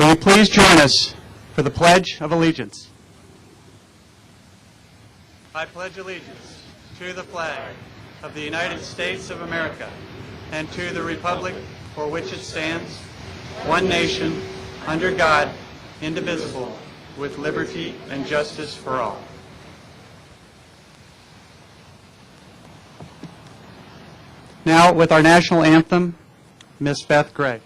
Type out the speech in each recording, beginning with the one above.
Will you please join us for the Pledge of Allegiance? I pledge allegiance to the flag of the United States of America and to the republic for which it stands, one nation, under God, indivisible, with liberty and justice for all. Now, with our national anthem, Miss Beth Gray.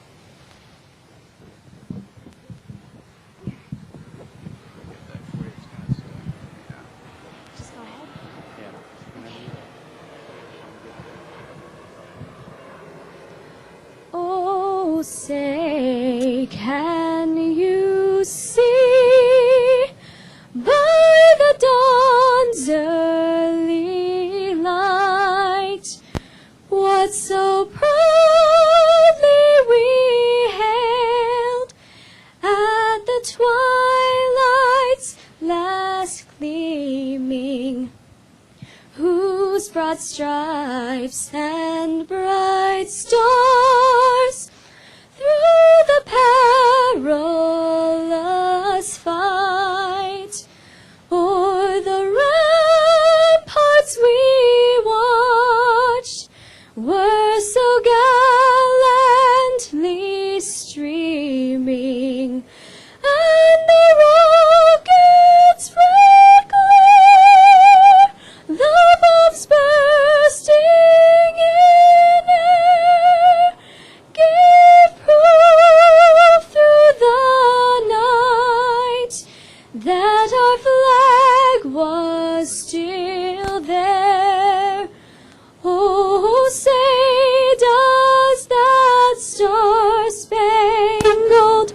Oh, say, can you see by the dawn's early light what so proudly we hailed at the twilight's last gleaming, whose broad stripes and bright stars through the perilous fight o'er the ramparts we watched were so gallantly streaming, and the rockets red glare, the bombs bursting in air, give proof through the night that our flag was still there. Oh, say, does that star-spangled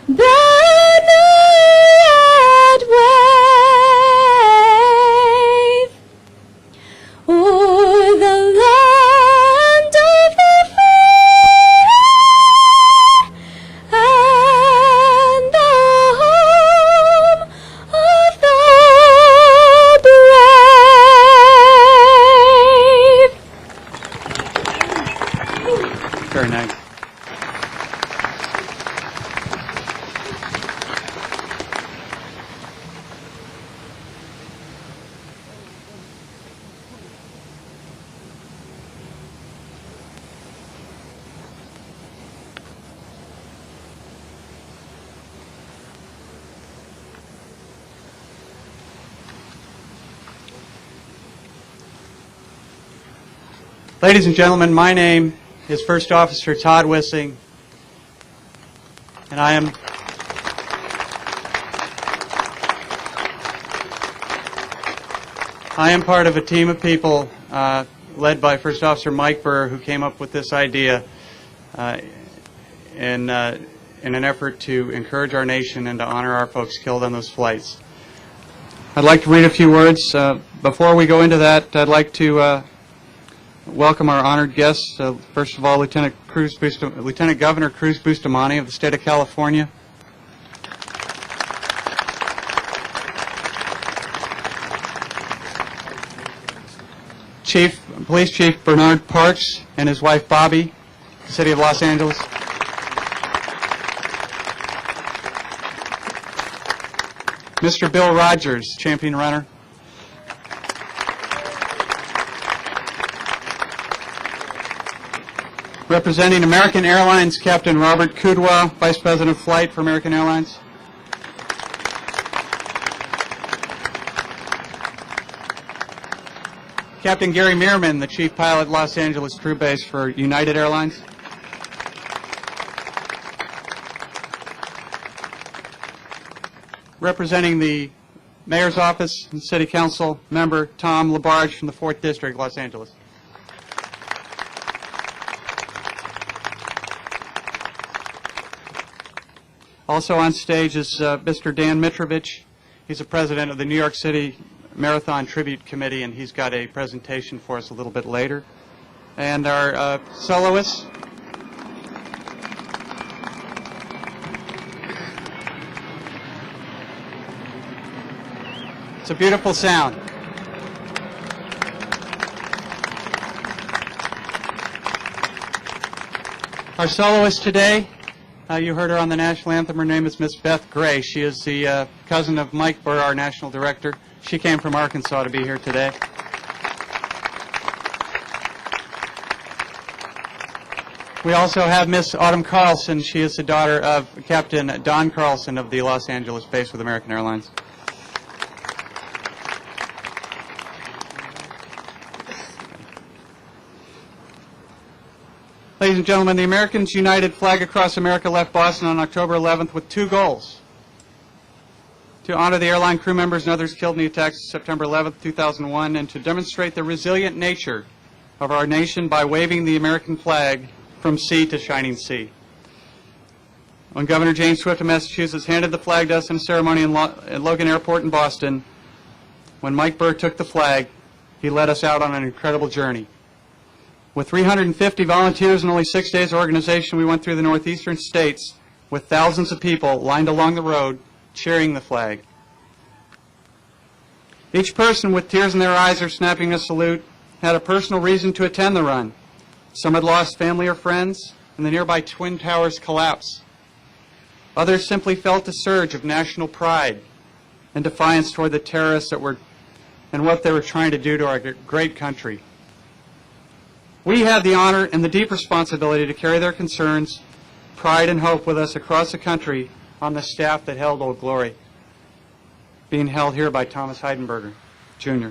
banner yet wave o'er the land of the free and the home of the brave? Very nice. Ladies and gentlemen, my name is First Officer Todd Wissing, and I am part of a team of people led by First Officer Mike Burr, who came up with this idea in an effort to encourage our nation and to honor our folks killed on those flights. I'd like to read a few words. Before we go into that, I'd like to welcome our honored guests. First of all, Lieutenant Governor Cruz Bustamante of the state of California. Police Chief Bernard Parks and his wife Bobby, the city of Los Angeles. Mr. Bill Rogers, champion runner. Representing American Airlines, Captain Robert Kudwa, Vice President of Flight for American Airlines. Captain Gary Meerman, the Chief Pilot, Los Angeles Crew Base for United Airlines. Representing the Mayor's Office and City Council member Tom Labarge from the 4th District, Los Angeles. Also on stage is Mr. Dan Mitrovich. He's the president of the New York City Marathon Tribute Committee, and he's got a presentation for us a little bit later. And our soloists. It's a beautiful sound. Our soloist today You heard her on the national anthem. Her name is Miss Beth Gray. She is the cousin of Mike Burr, our national director. She came from Arkansas to be here today. We also have Miss Autumn Carlson. She is the daughter of Captain Don Carlson of the Los Angeles base with American Airlines. Ladies and gentlemen, the Americans United Flag Across America left Boston on October 11th with two goals: to honor the airline crew members and others killed in the attacks of September 11th, 2001, and to demonstrate the resilient nature of our nation by waving the American flag from sea to shining sea. When Governor James Swift of Massachusetts handed the flag to us in a ceremony at Logan Airport in Boston, when Mike Burr took the flag, he led us out on an incredible journey. With 350 volunteers and only 6 days of organization, we went through the northeastern states with thousands of people lined along the road cheering the flag. Each person with tears in their eyes or snapping a salute had a personal reason to attend the run. Some had lost family or friends in the nearby Twin Towers collapse. Others simply felt a surge of national pride and defiance toward the terrorists and what they were trying to do to our great country. We had the honor and the deep responsibility to carry their concerns, pride, and hope with us across the country on the staff that held Old Glory, being held here by Thomas Heidenberger, Jr.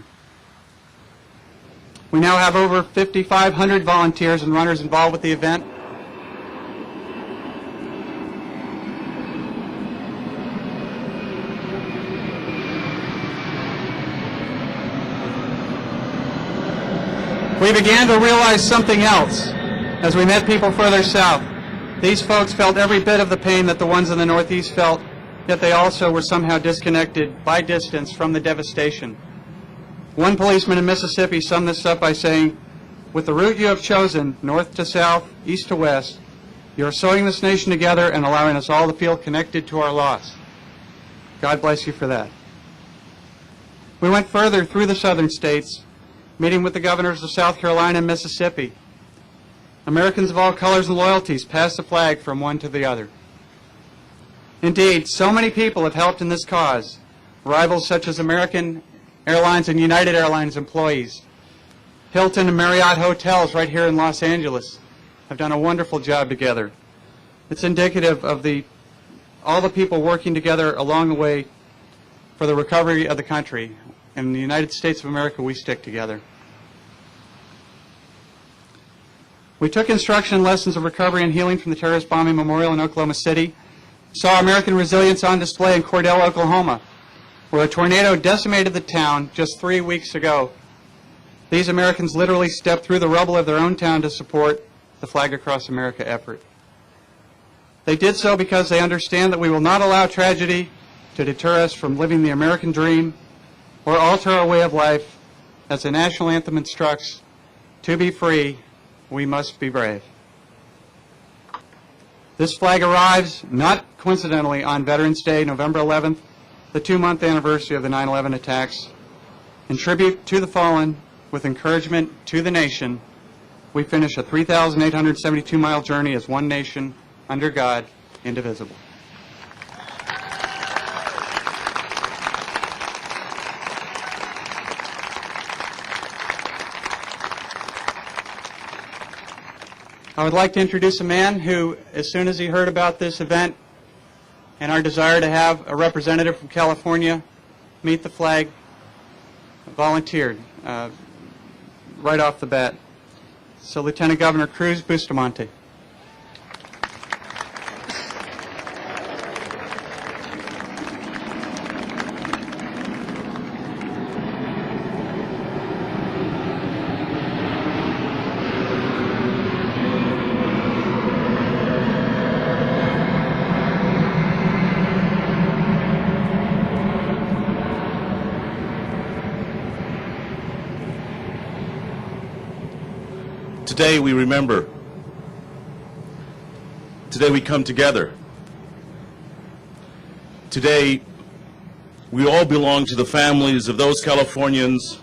We now have over 5,500 volunteers and runners involved with the event. We began to realize something else as we met people further south. These folks felt every bit of the pain that the ones in the Northeast felt, yet they also were somehow disconnected by distance from the devastation. One policeman in Mississippi summed this up by saying, "With the route you have chosen, north to south, east to west, you are sewing this nation together and allowing us all to feel connected to our loss." God bless you for that. We went further through the southern states, meeting with the governors of South Carolina and Mississippi. Americans of all colors and loyalties passed the flag from one to the other. Indeed, so many people have helped in this cause. Rivals such as American Airlines and United Airlines employees, Hilton and Marriott hotels right here in Los Angeles have done a wonderful job together. It's indicative of all the people working together along the way for the recovery of the country. In the United States of America, we stick together. We took instruction and lessons of recovery and healing from the terrorist bombing memorial in Oklahoma City, saw American resilience on display in Cordell, Oklahoma, where a tornado decimated the town just 3 weeks ago. These Americans literally stepped through the rubble of their own town to support the Flag Across America effort. They did so because they understand that we will not allow tragedy to deter us from living the American dream or alter our way of life. As the national anthem instructs, to be free, we must be brave. This flag arrives, not coincidentally, on Veterans Day, November 11th, the 2-month anniversary of the 9/11 attacks. In tribute to the fallen, with encouragement to the nation, we finish a 3,872-mile journey as one nation, under God, indivisible. I would like to introduce a man who, as soon as he heard about this event and our desire to have a representative from California meet the flag, volunteered right off the bat. So Lieutenant Governor Cruz Bustamante. Today we remember. Today we come together. Today we all belong to the families of those Californians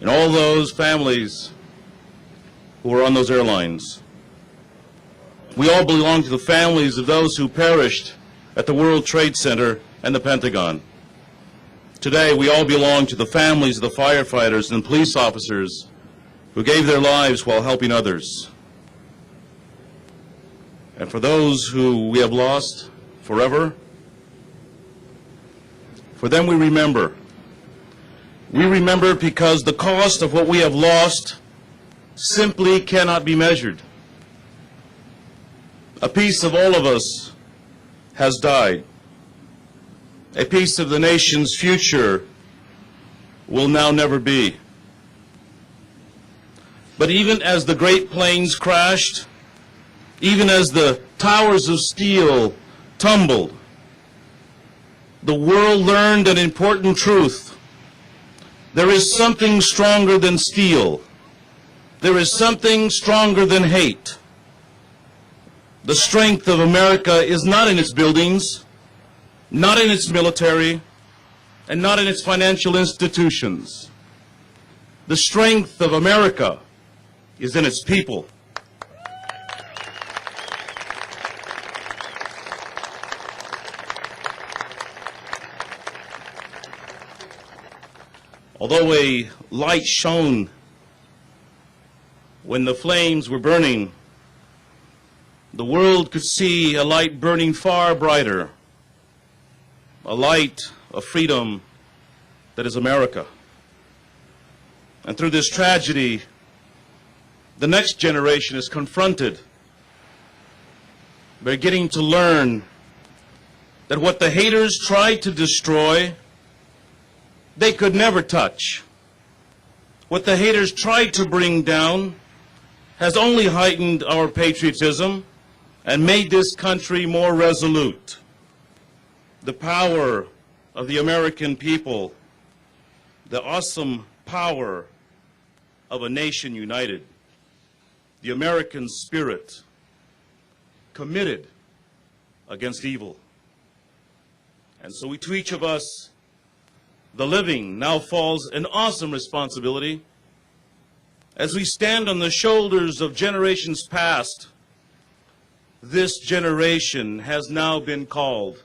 and all those families who were on those airlines. We all belong to the families of those who perished at the World Trade Center and the Pentagon. Today, we all belong to the families of the firefighters and police officers who gave their lives while helping others. And for those who we have lost forever, for them we remember. We remember because the cost of what we have lost simply cannot be measured. A piece of all of us has died. A piece of the nation's future will now never be. But even as the Great Plains crashed, even as the towers of steel tumbled, the world learned an important truth. There is something stronger than steel. There is something stronger than hate. The strength of America is not in its buildings, not in its military, and not in its financial institutions. The strength of America is in its people. Although a light shone when the flames were burning, the world could see a light burning far brighter, a light of freedom that is America. And through this tragedy, the next generation is confronted. They're getting to learn that what the haters tried to destroy, they could never touch. What the haters tried to bring down has only heightened our patriotism and made this country more resolute. The power of the American people, the awesome power of a nation united, the American spirit committed against evil. And so to each of us, the living, now falls an awesome responsibility as we stand on the shoulders of generations past. This generation has now been called.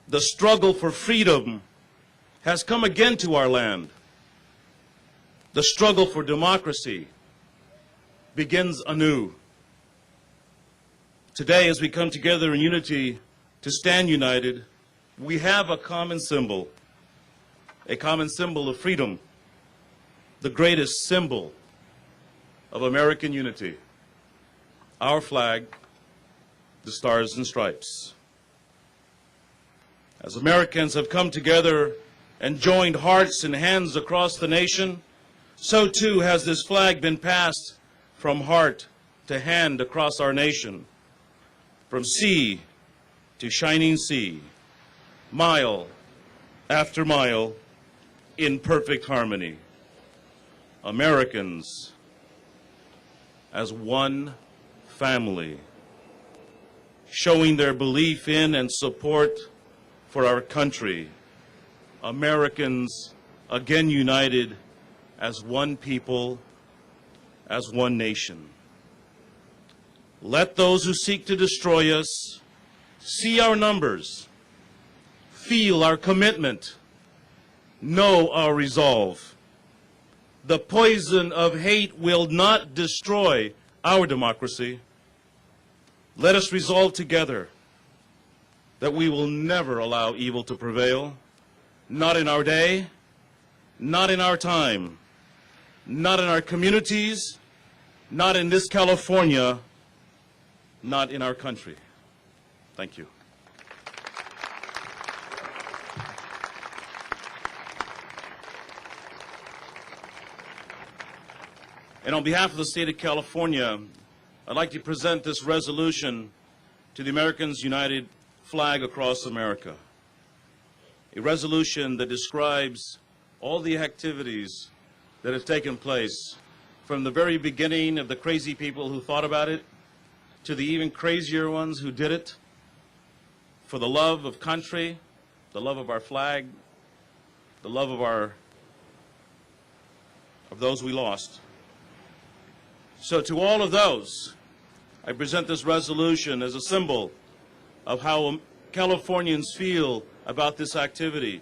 The struggle for freedom has come again to our land. The struggle for democracy begins anew. Today, as we come together in unity to stand united, we have a common symbol of freedom, the greatest symbol of American unity. Our flag, the Stars and Stripes. As Americans have come together and joined hearts and hands across the nation, so too has this flag been passed from heart to hand across our nation, from sea to shining sea, mile after mile, in perfect harmony. Americans as one family, showing their belief in and support for our country. Americans again united as one people, as one nation. Let those who seek to destroy us see our numbers, feel our commitment, know our resolve. The poison of hate will not destroy our democracy. Let us resolve together that we will never allow evil to prevail, not in our day, not in our time, not in our communities, not in this California, not in our country. Thank you. And on behalf of the state of California, I'd like to present this resolution to the Americans United flag across America. A resolution that describes all the activities that have taken place from the very beginning of the crazy people who thought about it to the even crazier ones who did it for the love of country, the love of our flag, the love of those we lost. So to all of those, I present this resolution as a symbol of how Californians feel about this activity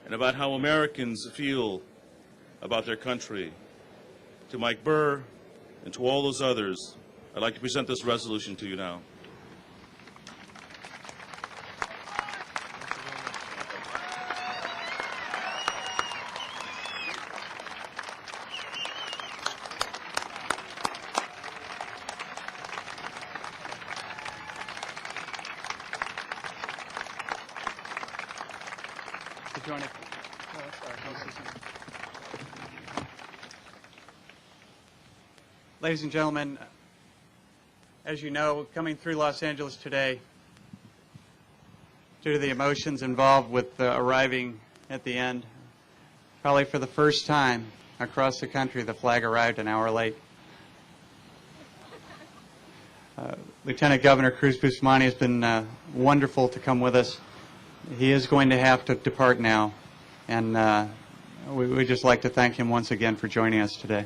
and about how Americans feel about their country. To Mike Burr and to all those others, I'd like to present this resolution to you now. Ladies and gentlemen, as you know, coming through Los Angeles today, due to the emotions involved with arriving at the end, probably for the first time across the country, the flag arrived an hour late. Lieutenant Governor Cruz Bustamante has been wonderful to come with us. He is going to have to depart now, and we'd just like to thank him once again for joining us today.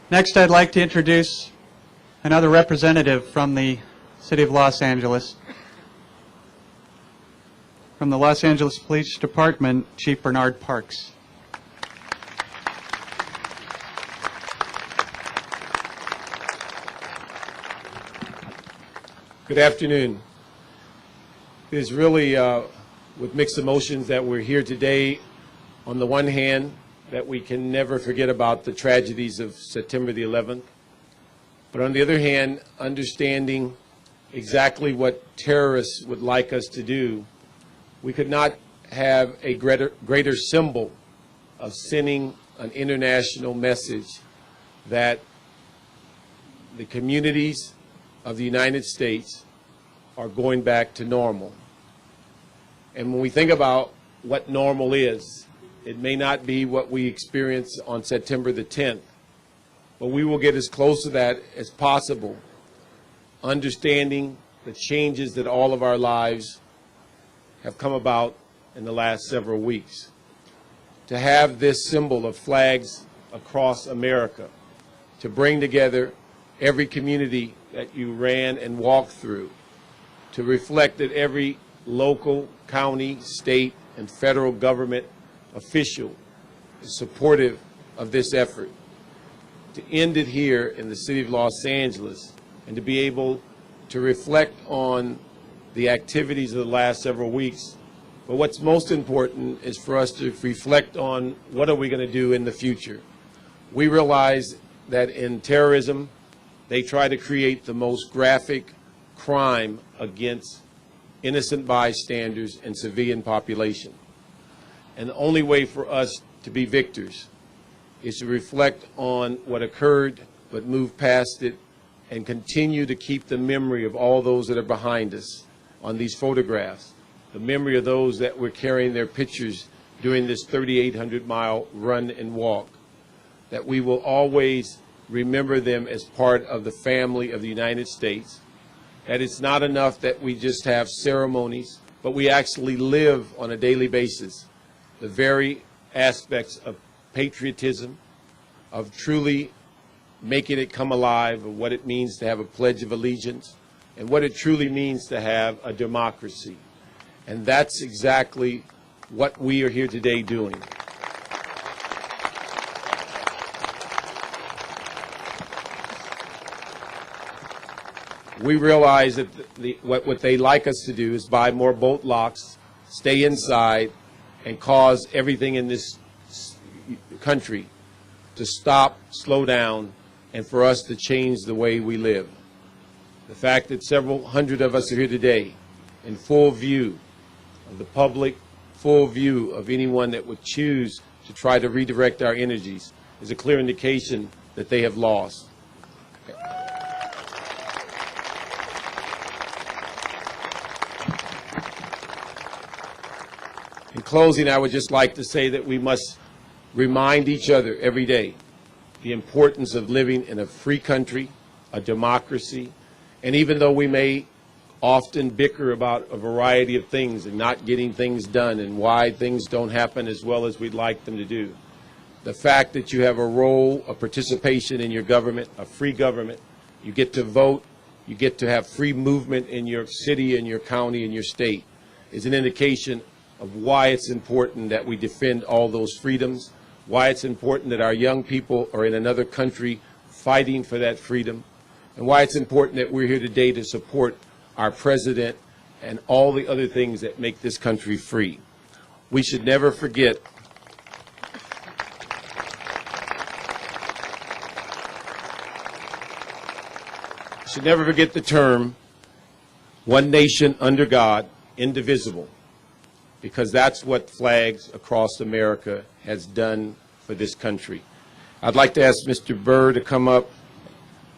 Next, I'd like to introduce another representative from the City of Los Angeles. From the Los Angeles Police Department, Chief Bernard Parks. Good afternoon. It is really with mixed emotions that we're here today. On the one hand, that we can never forget about the tragedies of September the 11th. But on the other hand, understanding exactly what terrorists would like us to do, we could not have a greater symbol of sending an international message that the communities of the United States are going back to normal. And when we think about what normal is, it may not be what we experienced on September the 10th, but we will get as close to that as possible, understanding the changes that all of our lives have come about in the last several weeks. To have this symbol of flags across America, to bring together every community that you ran and walked through, to reflect that every local, county, state, and federal government official is supportive of this effort. To end it here in the city of Los Angeles and to be able to reflect on the activities of the last several weeks. But what's most important is for us to reflect on what are we going to do in the future. We realize that in terrorism, they try to create the most graphic crime against innocent bystanders and civilian population. And the only way for us to be victors is to reflect on what occurred, but move past it, and continue to keep the memory of all those that are behind us on these photographs, the memory of those that were carrying their pictures during this 3,800-mile run and walk, that we will always remember them as part of the family of the United States, that it's not enough that we just have ceremonies, but we actually live on a daily basis the very aspects of patriotism, of truly making it come alive, of what it means to have a Pledge of Allegiance, and what it truly means to have a democracy. And that's exactly what we are here today doing. We realize that what they like us to do is buy more bolt locks, stay inside, and cause everything in this country to stop, slow down, and for us to change the way we live. The fact that several hundred of us are here today in full view of the public, full view of anyone that would choose to try to redirect our energies is a clear indication that they have lost. In closing, I would just like to say that we must remind each other every day the importance of living in a free country, a democracy, and even though we may often bicker about a variety of things and not getting things done and why things don't happen as well as we'd like them to do, the fact that you have a role, a participation in your government, a free government, you get to vote, you get to have free movement in your city and your county and your state, is an indication of why it's important that we defend all those freedoms, why it's important that our young people are in another country fighting for that freedom, and why it's important that we're here today to support our president and all the other things that make this country free. We should never forget the term, one nation under God, indivisible, because that's what flags across America has done for this country. I'd like to ask Mr. Burr to come up,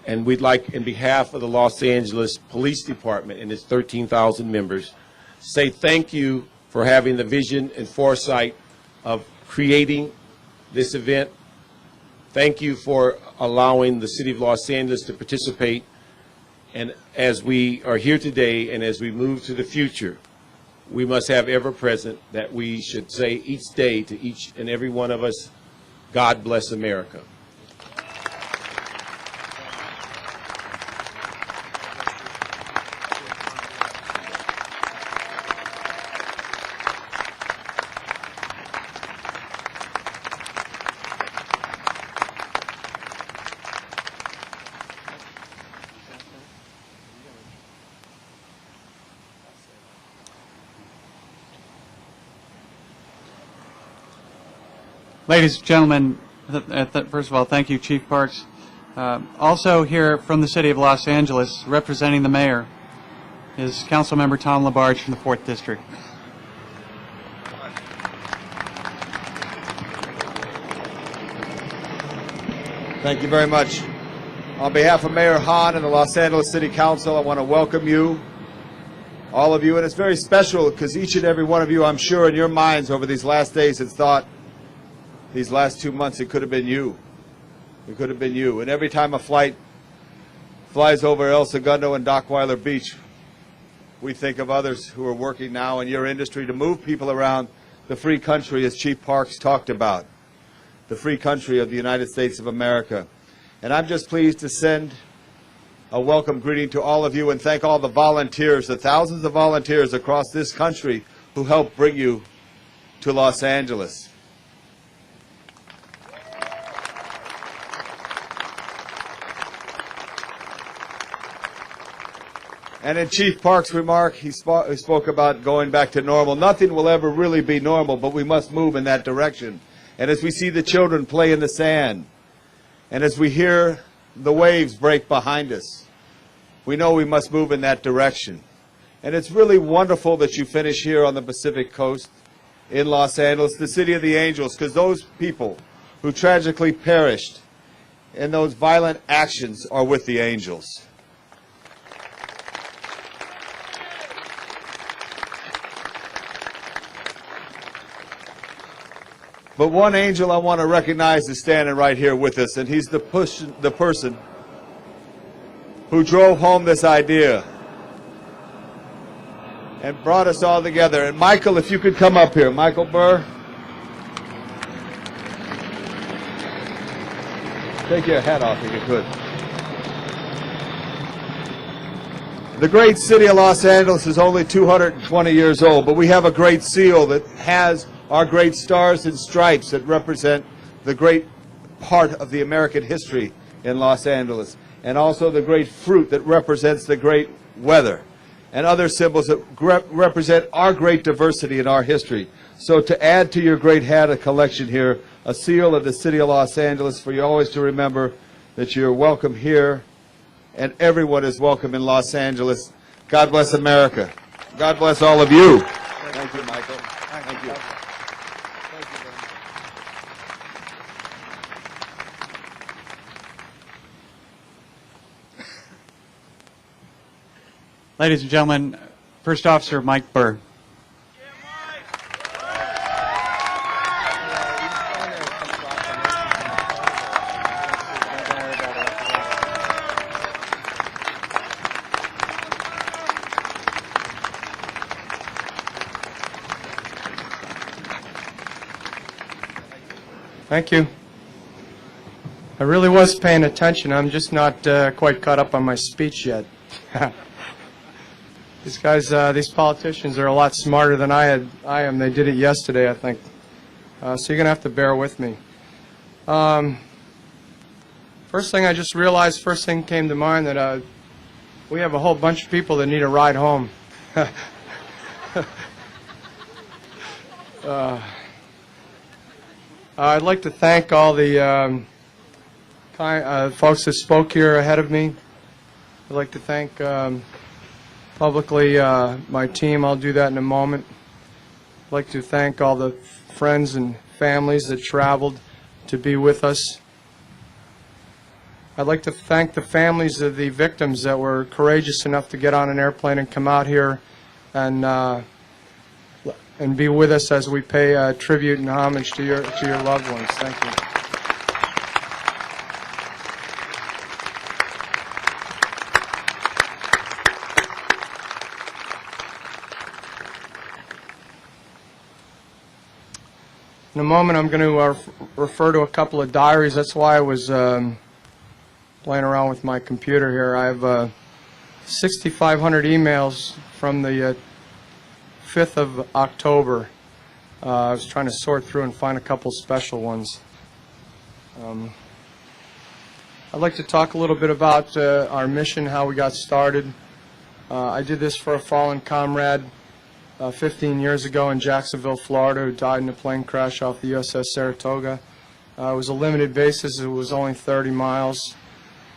and we'd like, in behalf of the Los Angeles Police Department and its 13,000 members, say thank you for having the vision and foresight of creating this event. Thank you for allowing the City of Los Angeles to participate. And as we are here today and as we move to the future, we must have ever present that we should say each day to each and every one of us, God bless America. Ladies and gentlemen, first of all, thank you, Chief Parks. Also here from the City of Los Angeles, representing the mayor, is Councilmember Tom Labarge from the 4th District. Thank you very much. On behalf of Mayor Hahn and the Los Angeles City Council, I want to welcome you, all of you, and it's very special because each and every one of you, I'm sure in your minds over these last days has thought, these last 2 months, it could have been you. It could have been you. And every time a flight flies over El Segundo and Dockweiler Beach, we think of others who are working now in your industry to move people around the free country, as Chief Parks talked about, the free country of the United States of America. And I'm just pleased to send a welcome greeting to all of you and thank all the volunteers, the thousands of volunteers across this country who helped bring you to Los Angeles. And in Chief Parks' remark, he spoke about going back to normal. Nothing will ever really be normal, but we must move in that direction. And as we see the children play in the sand, and as we hear the waves break behind us, we know we must move in that direction. And it's really wonderful that you finish here on the Pacific Coast in Los Angeles, the City of the Angels, because those people who tragically perished in those violent actions are with the angels. But one angel I want to recognize is standing right here with us, and he's the person who drove home this idea and brought us all together. And Michael, if you could come up here. Michael Burr. Take your hat off if you could. The great city of Los Angeles is only 220 years old, but we have a great seal that has our great stars and stripes that represent the great part of the American history in Los Angeles, and also the great fruit that represents the great weather, and other symbols that represent our great diversity in our history. So to add to your great hat of collection here, a seal of the City of Los Angeles for you always to remember that you're welcome here, and everyone is welcome in Los Angeles. God bless America. God bless all of you. Thank you, Michael. Thank you. Ladies and gentlemen, First Officer Mike Burr. Thank you. I really was paying attention. I'm just not quite caught up on my speech yet. These guys, these politicians are a lot smarter than I am. They did it yesterday, I think. So you're going to have to bear with me. First thing I just realized, first thing came to mind that we have a whole bunch of people that need a ride home. I'd like to thank all the folks that spoke here ahead of me. I'd like to thank publicly my team. I'll do that in a moment. I'd like to thank all the friends and families that traveled to be with us. I'd like to thank the families of the victims that were courageous enough to get on an airplane and come out here and be with us as we pay tribute and homage to your loved ones. Thank you. In a moment, I'm going to refer to a couple of diaries. That's why I was playing around with my computer here. I have 6,500 emails from the 5th of October. I was trying to sort through and find a couple special ones. I'd like to talk a little bit about our mission, how we got started. I did this for a fallen comrade 15 years ago in Jacksonville, Florida, who died in a plane crash off the USS Saratoga. It was a limited basis. It was only 30 miles.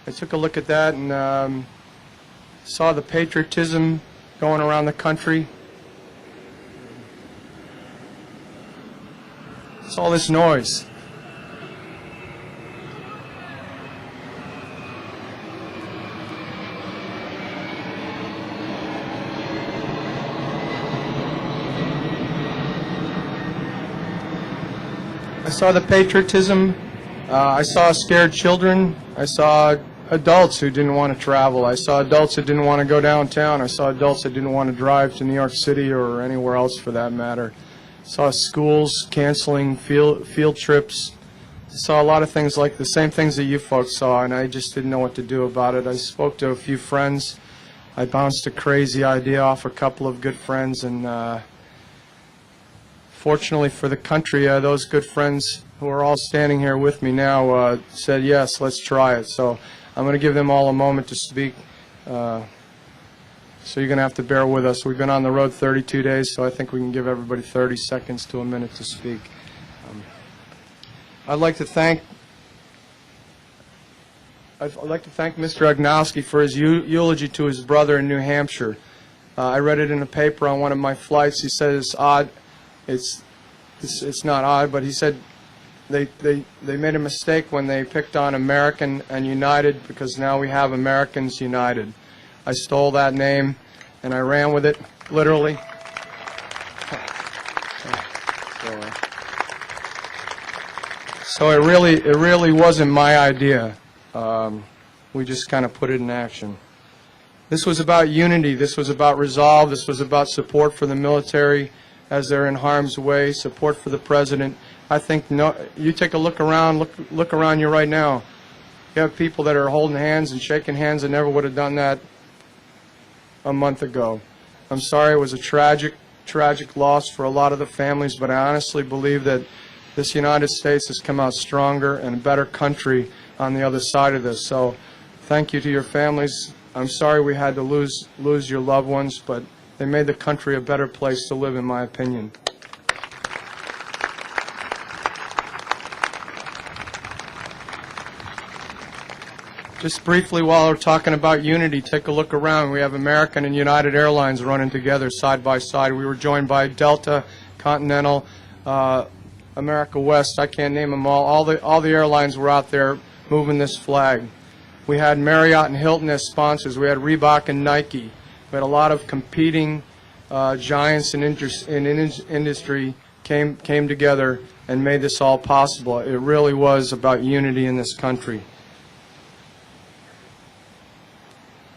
I took a look at that and saw the patriotism going around the country. What's all this noise? I saw the patriotism. I saw scared children. I saw adults who didn't want to travel. I saw adults that didn't want to go downtown. I saw adults that didn't want to drive to New York City or anywhere else for that matter. I saw schools canceling field trips. I saw a lot of things like the same things that you folks saw, and I just didn't know what to do about it. I spoke to a few friends. I bounced a crazy idea off a couple of good friends, and fortunately for the country, those good friends who are all standing here with me now said, yes, let's try it. So I'm going to give them all a moment to speak. So you're going to have to bear with us. We've been on the road 32 days, so I think we can give everybody 30 seconds to a minute to speak. I'd like to thank Mr. Ognowski for his eulogy to his brother in New Hampshire. I read it in a paper on one of my flights. He said it's odd. It's not odd, but he said they made a mistake when they picked on American and United, because now we have Americans United. I stole that name and I ran with it, literally. So it really wasn't my idea. We just kind of put it in action. This was about unity. This was about resolve. This was about support for the military as they're in harm's way, support for the president. I think you take a look around you right now. You have people that are holding hands and shaking hands and never would have done that a month ago. I'm sorry, it was a tragic loss for a lot of the families, but I honestly believe that this United States has come out stronger and a better country on the other side of this. So thank you to your families. I'm sorry we had to lose your loved ones, but they made the country a better place to live, in my opinion. Just briefly, while we're talking about unity, take a look around. We have American and United Airlines running together side by side. We were joined by Delta, Continental, America West. I can't name them all. All the airlines were out there moving this flag. We had Marriott and Hilton as sponsors. We had Reebok and Nike. We had a lot of competing giants in industry came together and made this all possible. It really was about unity in this country.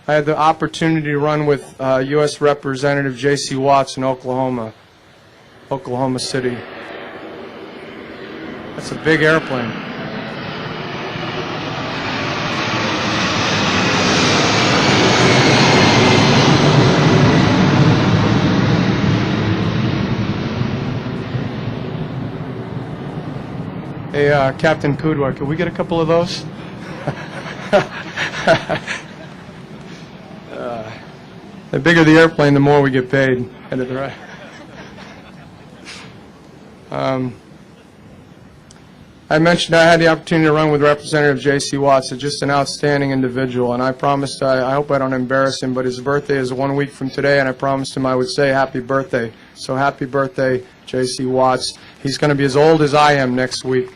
I had the opportunity to run with U.S. Representative J.C. Watts in Oklahoma City. It's a big airplane. Hey, Captain Kudwa, could we get a couple of those? The bigger the airplane, the more we get paid. Headed right. I mentioned I had the opportunity to run with Representative J.C. Watts, just an outstanding individual, and I promised, I hope I don't embarrass him, but his birthday is 1 week from today, and I promised him I would say happy birthday. So happy birthday, J.C. Watts. He's going to be as old as I am next week.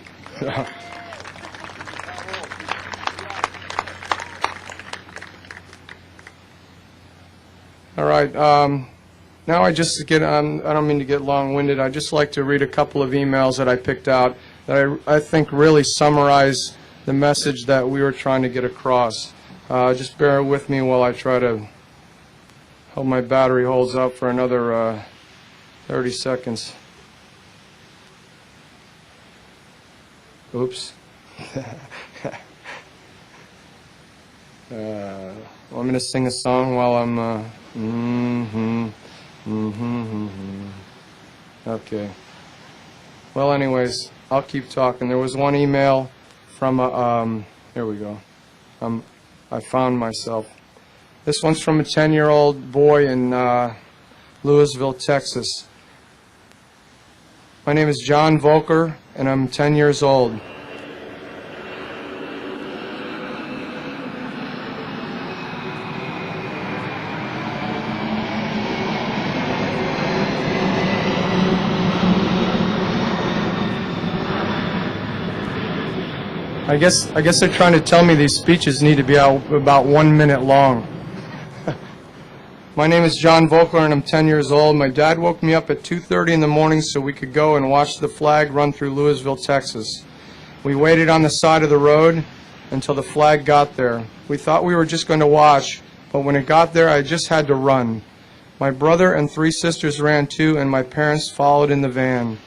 All right. Now I don't mean to get long-winded. I'd just like to read a couple of emails that I picked out that I think really summarize the message that we were trying to get across. Just bear with me while I try to hope my battery holds up for another 30 seconds. Oops. I'm going to sing a song while I'm... Okay. Well, anyways, I'll keep talking. There was one email from here we go. I found myself. This one's from a 10-year-old boy in Louisville, Texas. My name is John Volker, and I'm 10 years old. I guess they're trying to tell me these speeches need to be about 1 minute long. My name is John Volker, and I'm 10 years old. My dad woke me up at 2:30 in the morning so we could go and watch the flag run through Louisville, Texas. We waited on the side of the road until the flag got there. We thought we were just going to watch, but when it got there, I just had to run. My brother and 3 sisters ran too, and my parents followed in the van.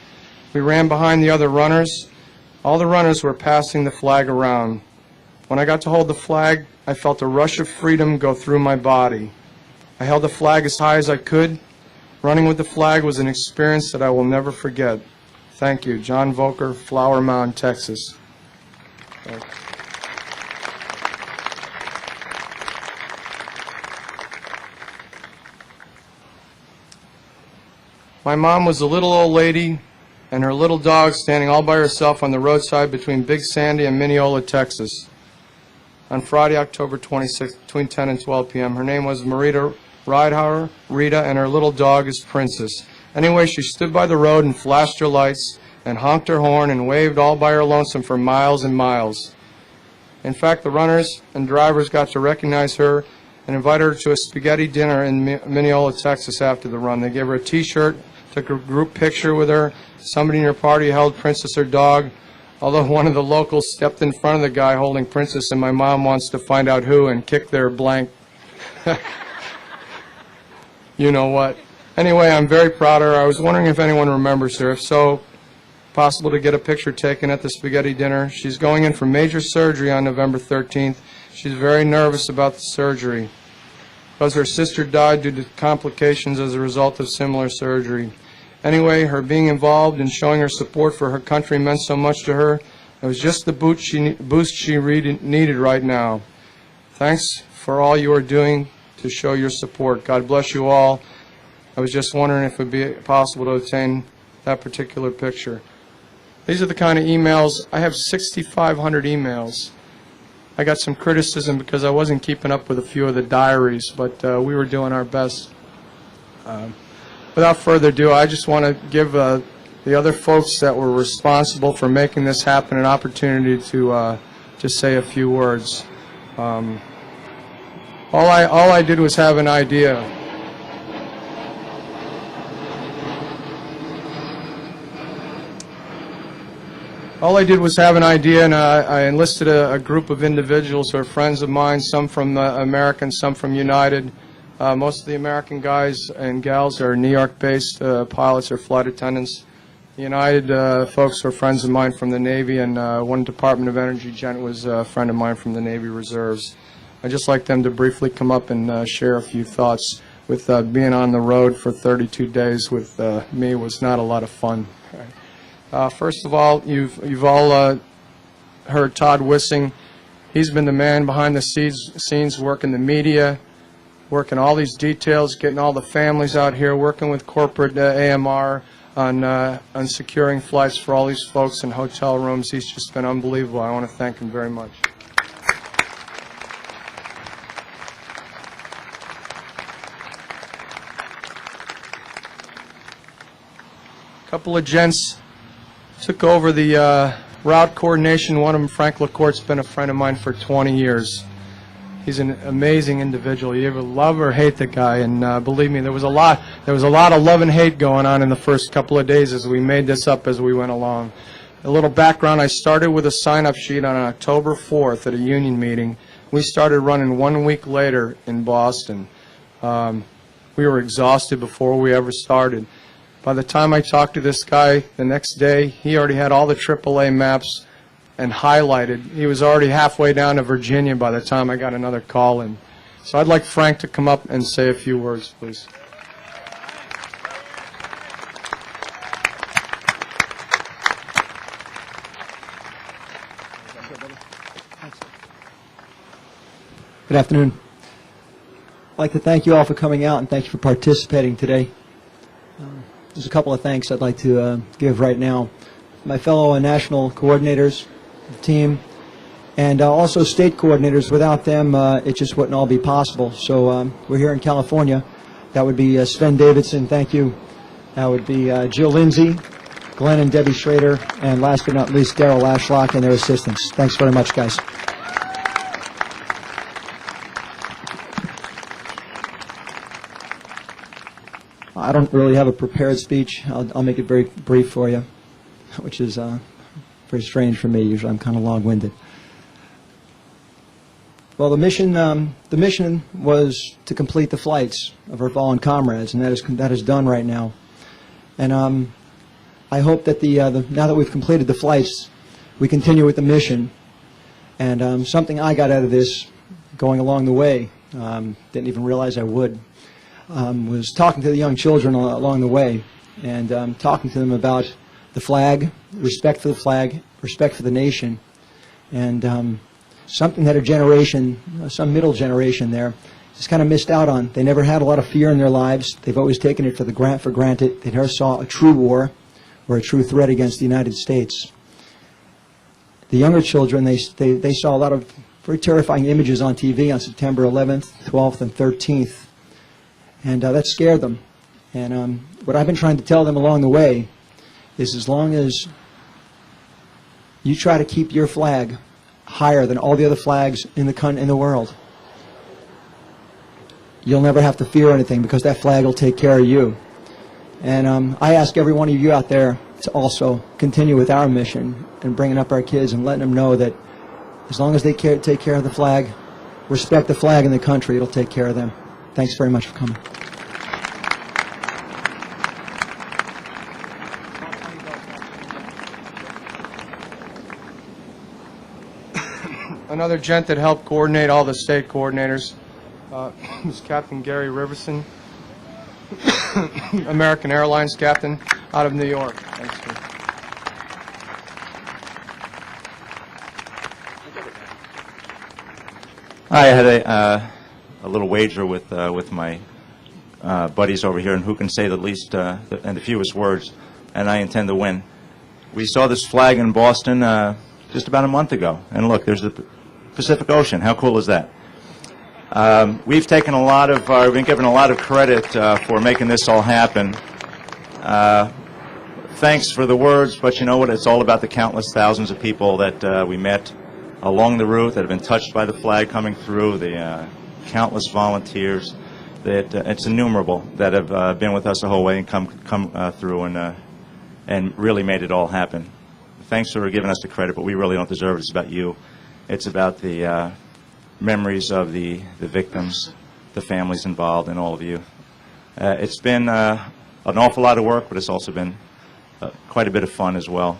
We ran behind the other runners. All the runners were passing the flag around. When I got to hold the flag, I felt a rush of freedom go through my body. I held the flag as high as I could. Running with the flag was an experience that I will never forget. Thank you. John Volker, Flower Mound, Texas. My mom was a little old lady and her little dog standing all by herself on the roadside between Big Sandy and Mineola, Texas, on Friday, October 26th, between 10 and 12 p.m. Her name was Marita Ridehour, Rita, and her little dog is Princess. Anyway, she stood by the road and flashed her lights and honked her horn and waved all by her lonesome for miles and miles. In fact, the runners and drivers got to recognize her and invite her to a spaghetti dinner in Mineola, Texas after the run. They gave her a T-shirt, took a group picture with her. Somebody in her party held Princess, her dog, although one of the locals stepped in front of the guy holding Princess, and my mom wants to find out who and kick their blank. You know what. Anyway, I'm very proud of her. I was wondering if anyone remembers her. If so, possible to get a picture taken at the spaghetti dinner. She's going in for major surgery on November 13th. She's very nervous about the surgery because her sister died due to complications as a result of similar surgery. Anyway, her being involved and showing her support for her country meant so much to her. It was just the boost she needed right now. Thanks for all you are doing to show your support. God bless you all. I was just wondering if it would be possible to obtain that particular picture. These are the kind of emails. I have 6,500 emails. I got some criticism because I wasn't keeping up with a few of the diaries, but we were doing our best. Without further ado, I just want to give the other folks that were responsible for making this happen an opportunity to say a few words. All I did was have an idea. All I did was have an idea, and I enlisted a group of individuals who are friends of mine, some from American, some from United. Most of the American guys and gals are New York-based pilots or flight attendants. The United folks were friends of mine from the Navy, and one Department of Energy gent was a friend of mine from the Navy Reserves. I'd just like them to briefly come up and share a few thoughts. With being on the road for 32 days with me was not a lot of fun. First of all, you've all heard Todd Wissing. He's been the man behind the scenes working the media, working all these details, getting all the families out here, working with corporate AMR on securing flights for all these folks in hotel rooms. He's just been unbelievable. I want to thank him very much. A couple of gents took over the route coordination. One of them, Frank LaCourte's been a friend of mine for 20 years. He's an amazing individual. You either love or hate the guy, and believe me, there was a lot of love and hate going on in the first couple of days as we made this up as we went along. A little background, I started with a sign-up sheet on October 4th at a union meeting. We started running 1 week later in Boston. We were exhausted before we ever started. By the time I talked to this guy the next day, he already had all the AAA maps and highlighted. He was already halfway down to Virginia by the time I got another call in. So I'd like Frank to come up and say a few words, please. Good afternoon. I'd like to thank you all for coming out and thank you for participating today. There's a couple of thanks I'd like to give right now. My fellow national coordinators, team, and also state coordinators. Without them, it just wouldn't all be possible. So we're here in California. That would be Sven Davidson, thank you. That would be Jill Lindsay, Glenn and Debbie Schrader, and last but not least, Daryl Ashlock and their assistants. Thanks very much, guys. I don't really have a prepared speech. I'll make it very brief for you, which is very strange for me. Usually I'm kind of long-winded. Well, the mission was to complete the flights of our fallen comrades, and that is done right now. And I hope that now that we've completed the flights, we continue with the mission. And something I got out of this going along the way, didn't even realize I would, was talking to the young children along the way and talking to them about the flag, respect for the flag, respect for the nation, and something that a generation, some middle generation there, just kind of missed out on. They never had a lot of fear in their lives. They've always taken it for granted. They never saw a true war or a true threat against the United States. The younger children, they saw a lot of very terrifying images on TV on September 11th, 12th, and 13th. And that scared them. And what I've been trying to tell them along the way is as long as you try to keep your flag higher than all the other flags in the world, you'll never have to fear anything because that flag will take care of you. And I ask every one of you out there to also continue with our mission and bringing up our kids and letting them know that as long as they take care of the flag, respect the flag and the country, it'll take care of them. Thanks very much for coming. Another gent that helped coordinate all the state coordinators was Captain Gary Riverson, American Airlines captain out of New York. Thanks, Steve. I had a little wager with my buddies over here, and who can say the least and the fewest words, and I intend to win. We saw this flag in Boston just about a month ago, and look, there's the Pacific Ocean. How cool is that? We've taken we've been given a lot of credit for making this all happen. Thanks for the words, but you know what? It's all about the countless thousands of people that we met along the route that have been touched by the flag coming through, the countless volunteers, that it's innumerable that have been with us the whole way and come through and really made it all happen. Thanks for giving us the credit, but we really don't deserve it. It's about you. It's about the memories of the victims, the families involved, and all of you. It's been an awful lot of work, but it's also been quite a bit of fun as well.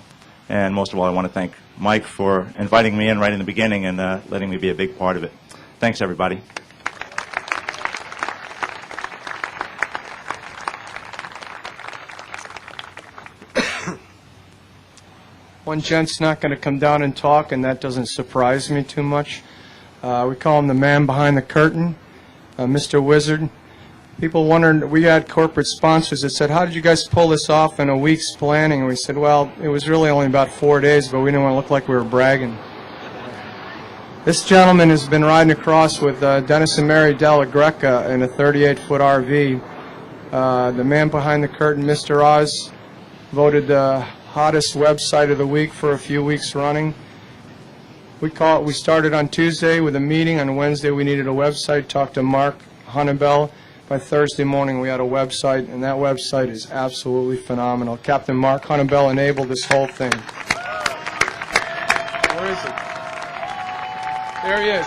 And most of all, I want to thank Mike for inviting me in right in the beginning and letting me be a big part of it. Thanks, everybody. One gent's not going to come down and talk, and that doesn't surprise me too much. We call him the man behind the curtain, Mr. Wizard. People wondered, we had corporate sponsors that said, how did you guys pull this off in a week's planning? And we said, well, it was really only about 4 days, but we didn't want to look like we were bragging. This gentleman has been riding across with Dennis and Mary Della Greca in a 38-foot RV. The man behind the curtain, Mr. Oz, voted the hottest website of the week for a few weeks running. We started on Tuesday with a meeting. On Wednesday, we needed a website. Talked to Mark Honeybell. By Thursday morning, we had a website, and that website is absolutely phenomenal. Captain Mark Honeybell enabled this whole thing. Where is he? There he is.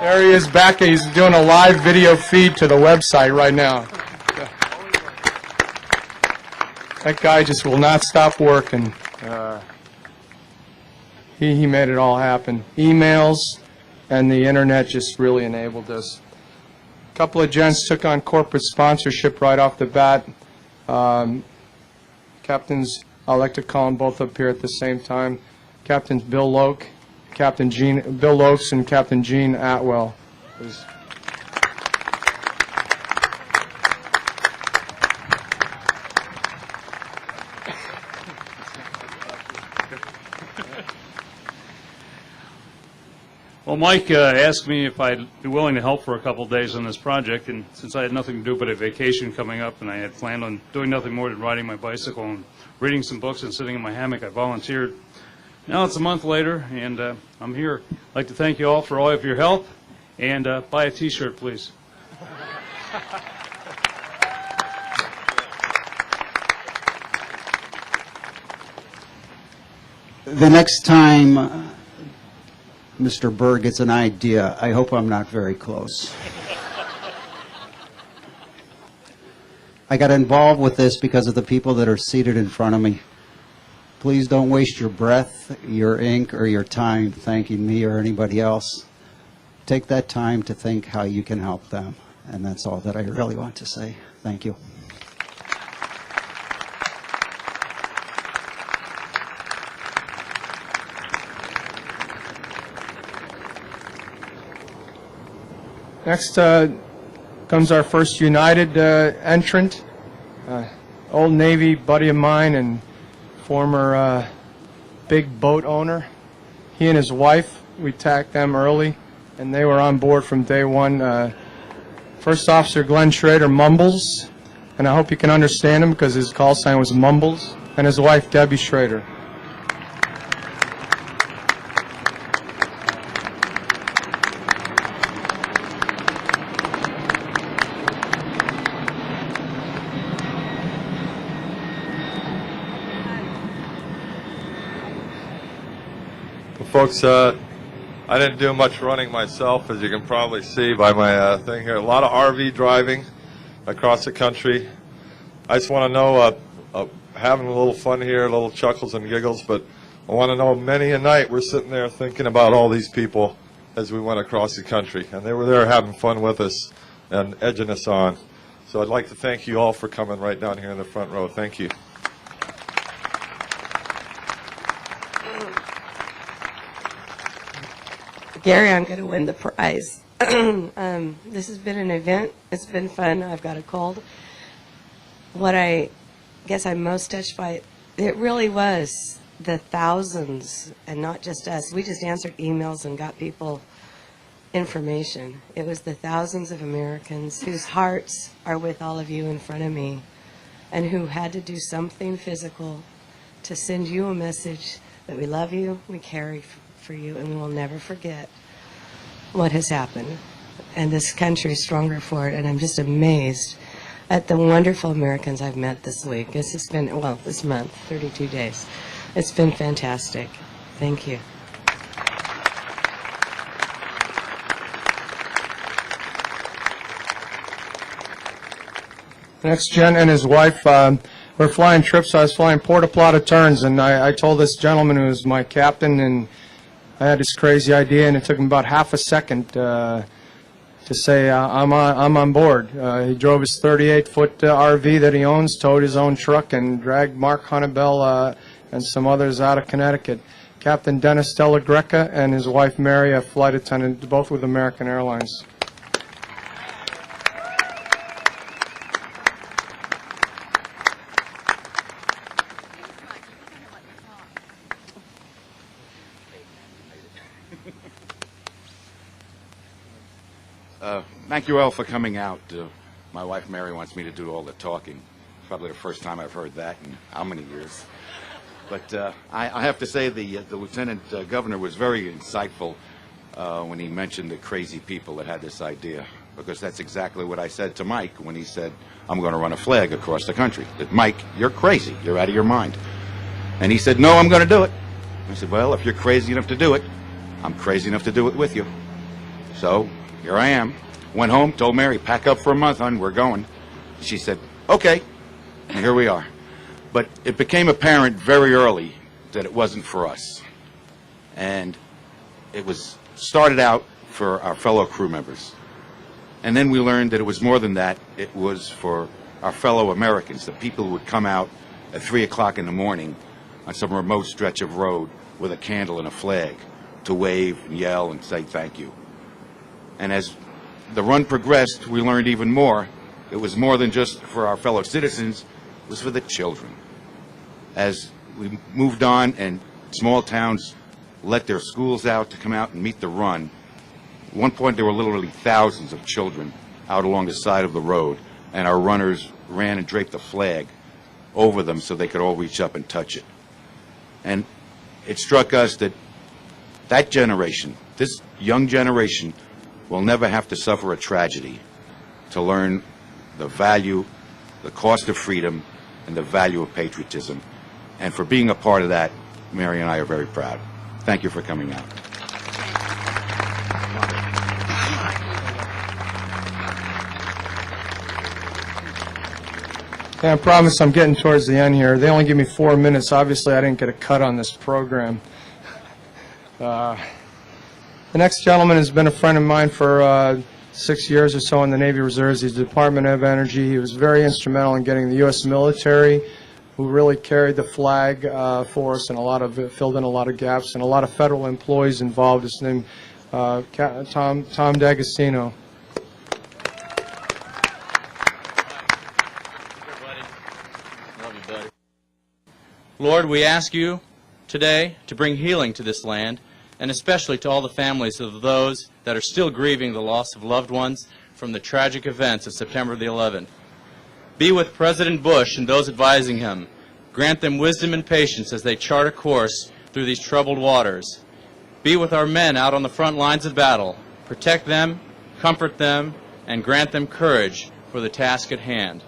There he is back. He's doing a live video feed to the website right now. That guy just will not stop working. He made it all happen. Emails and the internet just really enabled us. A couple of gents took on corporate sponsorship right off the bat. Captains, I like to call them both up here at the same time. Captains Bill Loke, Bill Lokes, and Captain Gene Atwell. Well, Mike asked me if I'd be willing to help for a couple of days on this project, and since I had nothing to do but a vacation coming up, and I had planned on doing nothing more than riding my bicycle and reading some books and sitting in my hammock, I volunteered. Now it's a month later, and I'm here. I'd like to thank you all for all of your help, and buy a T-shirt, please. The next time Mr. Berg gets an idea, I hope I'm not very close. I got involved with this because of the people that are seated in front of me. Please don't waste your breath, your ink, or your time thanking me or anybody else. Take that time to think how you can help them. And that's all that I really want to say. Thank you. Next comes our first United entrant, Old Navy buddy of mine and former big boat owner. He and his wife, we tacked them early, and they were on board from day one. First Officer Glenn Schrader, Mumbles, and I hope you can understand him because his call sign was Mumbles, and his wife, Debbie Schrader. Folks, I didn't do much running myself, as you can probably see by my thing here. A lot of RV driving across the country. I just want to know, having a little fun here, little chuckles and giggles, but I want to know many a night we're sitting there thinking about all these people as we went across the country, and they were there having fun with us and edging us on. So I'd like to thank you all for coming right down here in the front row. Thank you. Gary, I'm going to win the prize. This has been an event. It's been fun. I've got a cold. What I guess I'm most touched by, it really was the thousands, and not just us. We just answered emails and got people information. It was the thousands of Americans whose hearts are with all of you in front of me, and who had to do something physical to send you a message that we love you, we care for you, and we will never forget what has happened. And this country is stronger for it, and I'm just amazed at the wonderful Americans I've met this week. This has been, well, this month, 32 days. It's been fantastic. Thank you. Next, Jen and his wife, we're flying trips. I was flying Porta Plata turns, and I told this gentleman who was my captain, and I had this crazy idea, and it took him about half a second to say, I'm on board. He drove his 38-foot RV that he owns, towed his own truck, and dragged Mark Hunnebell and some others out of Connecticut. Captain Dennis Della Greca and his wife Mary, a flight attendant, both with American Airlines. Thank you all for coming out. My wife Mary wants me to do all the talking. Probably the first time I've heard that in how many years. But I have to say the Lieutenant Governor was very insightful when he mentioned the crazy people that had this idea, because that's exactly what I said to Mike when he said, I'm going to run a flag across the country. That, Mike, you're crazy. You're out of your mind. And he said, no, I'm going to do it. I said, well, if you're crazy enough to do it, I'm crazy enough to do it with you. So here I am. Went home, told Mary, pack up for a month, hon, we're going. She said, okay. And here we are. But it became apparent very early that it wasn't for us. And it was started out for our fellow crew members. And then we learned that it was more than that. It was for our fellow Americans, the people who would come out at 3 o'clock in the morning on some remote stretch of road with a candle and a flag to wave and yell and say thank you. And as the run progressed, we learned even more. It was more than just for our fellow citizens, it was for the children. As we moved on and small towns let their schools out to come out and meet the run, at one point there were literally thousands of children out along the side of the road, and our runners ran and draped a flag over them so they could all reach up and touch it. And it struck us that that generation, this young generation, will never have to suffer a tragedy to learn the value, the cost of freedom, and the value of patriotism. And for being a part of that, Mary and I are very proud. Thank you for coming out. Yeah, I promise I'm getting towards the end here. They only give me 4 minutes. Obviously, I didn't get a cut on this program. The next gentleman has been a friend of mine for 6 years or so in the Navy Reserves. He's the Department of Energy. He was very instrumental in getting the U.S. military, who really carried the flag for us, and filled in a lot of gaps, and a lot of federal employees involved. His name, Tom D'Agostino. Lord, we ask you today to bring healing to this land, and especially to all the families of those that are still grieving the loss of loved ones from the tragic events of September the 11th. Be with President Bush and those advising him. Grant them wisdom and patience as they chart a course through these troubled waters. Be with our men out on the front lines of battle. Protect them, comfort them, and grant them courage for the task at hand.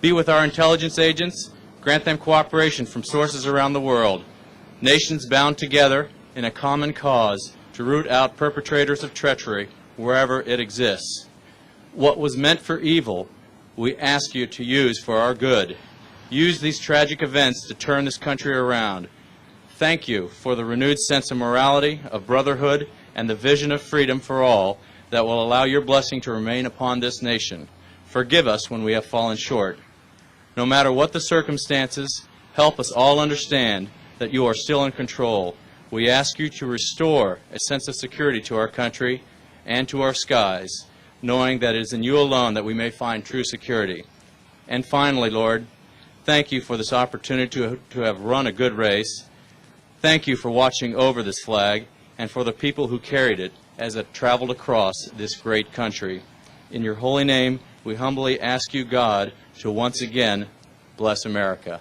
Be with our intelligence agents. Grant them cooperation from sources around the world. Nations bound together in a common cause to root out perpetrators of treachery wherever it exists. What was meant for evil, we ask you to use for our good. Use these tragic events to turn this country around. Thank you for the renewed sense of morality, of brotherhood, and the vision of freedom for all that will allow your blessing to remain upon this nation. Forgive us when we have fallen short. No matter what the circumstances, help us all understand that you are still in control. We ask you to restore a sense of security to our country and to our skies, knowing that it is in you alone that we may find true security. And finally, Lord, thank you for this opportunity to have run a good race. Thank you for watching over this flag and for the people who carried it as it traveled across this great country. In your holy name, we humbly ask you, God, to once again bless America.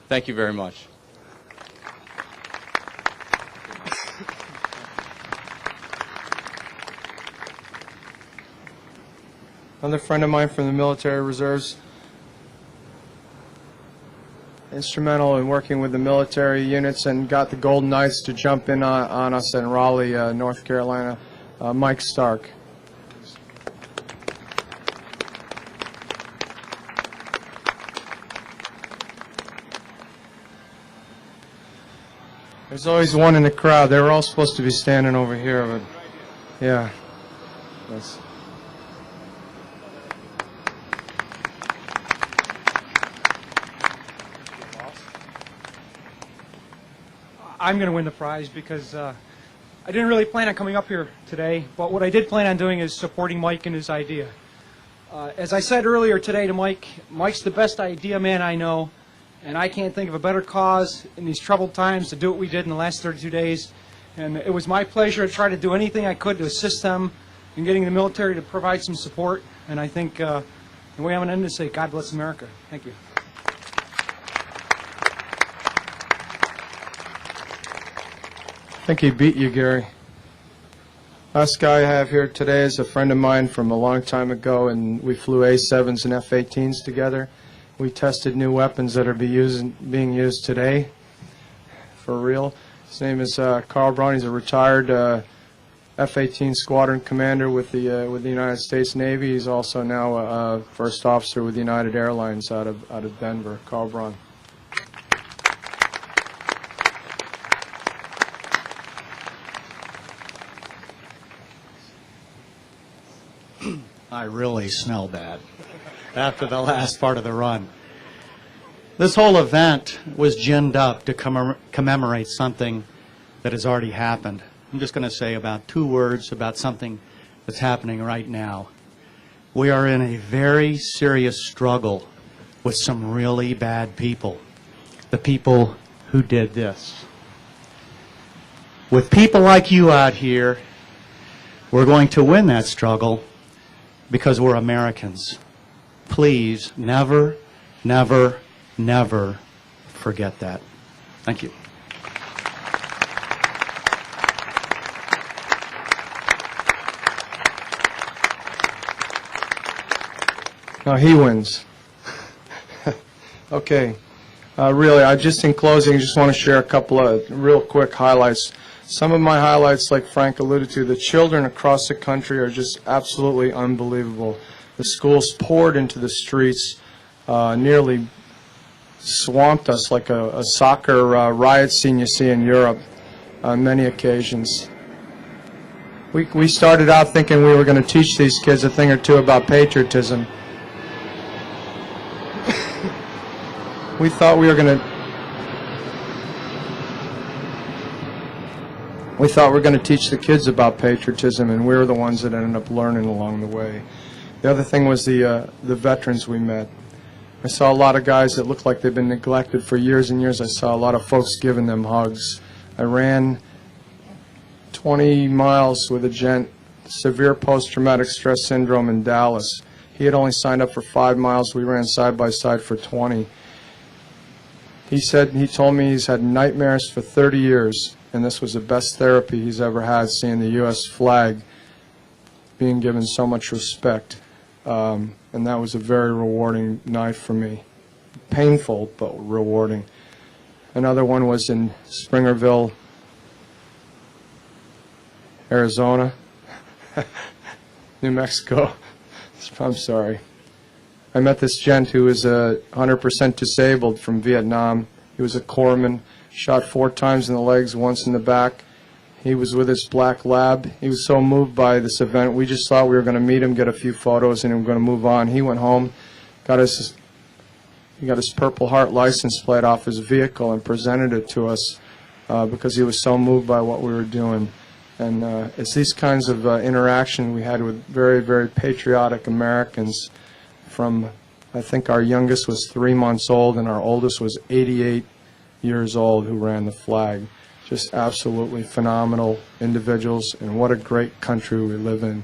Thank you very much. Another friend of mine from the military reserves, instrumental in working with the military units and got the Golden Knights to jump in on us in Raleigh, North Carolina, Mike Stark. There's always one in the crowd. They were all supposed to be standing over here, but yeah. That's I'm going to win the prize because I didn't really plan on coming up here today, but what I did plan on doing is supporting Mike and his idea. As I said earlier today to Mike, Mike's the best idea man I know, and I can't think of a better cause in these troubled times to do what we did in the last 32 days. And it was my pleasure to try to do anything I could to assist them in getting the military to provide some support. And I think the way I'm going to end this is say, God bless America. Thank you. I think he beat you, Gary. Last guy I have here today is a friend of mine from a long time ago, and we flew A-7s and F-18s together. We tested new weapons that are being used today, for real. His name is Carl Braun. He's a retired F-18 squadron commander with the United States Navy. He's also now a first officer with United Airlines out of Denver. Carl Braun. I really smell bad after the last part of the run. This whole event was ginned up to commemorate something that has already happened. I'm just going to say about 2 words about something that's happening right now. We are in a very serious struggle with some really bad people, the people who did this. With people like you out here, we're going to win that struggle because we're Americans. Please never, never, never forget that. Thank you. No, he wins. Okay. Really, just in closing, just want to share a couple of real quick highlights. Some of my highlights, like Frank alluded to, the children across the country are just absolutely unbelievable. The schools poured into the streets, nearly swamped us like a soccer riot scene you see in Europe on many occasions. We started out thinking we were going to teach these kids a thing or two about patriotism. We thought we were going to teach the kids about patriotism, and we were the ones that ended up learning along the way. The other thing was the veterans we met. I saw a lot of guys that looked like they've been neglected for years and years. I saw a lot of folks giving them hugs. I ran 20 miles with a gent, severe post-traumatic stress syndrome in Dallas. He had only signed up for 5 miles. We ran side by side for 20. He told me he's had nightmares for 30 years, and this was the best therapy he's ever had, seeing the U.S. flag being given so much respect. And that was a very rewarding night for me. Painful, but rewarding. Another one was in Springerville, Arizona, New Mexico. I'm sorry. I met this gent who was 100% disabled from Vietnam. He was a corpsman, shot 4 times in the legs, once in the back. He was with his black lab. He was so moved by this event, we just thought we were going to meet him, get a few photos, and we were going to move on. He went home, he got his Purple Heart license plate off his vehicle and presented it to us because he was so moved by what we were doing. And it's these kinds of interaction we had with very, very patriotic Americans. From, I think our youngest was 3 months old and our oldest was 88 years old, who ran the flag. Just absolutely phenomenal individuals, and what a great country we live in.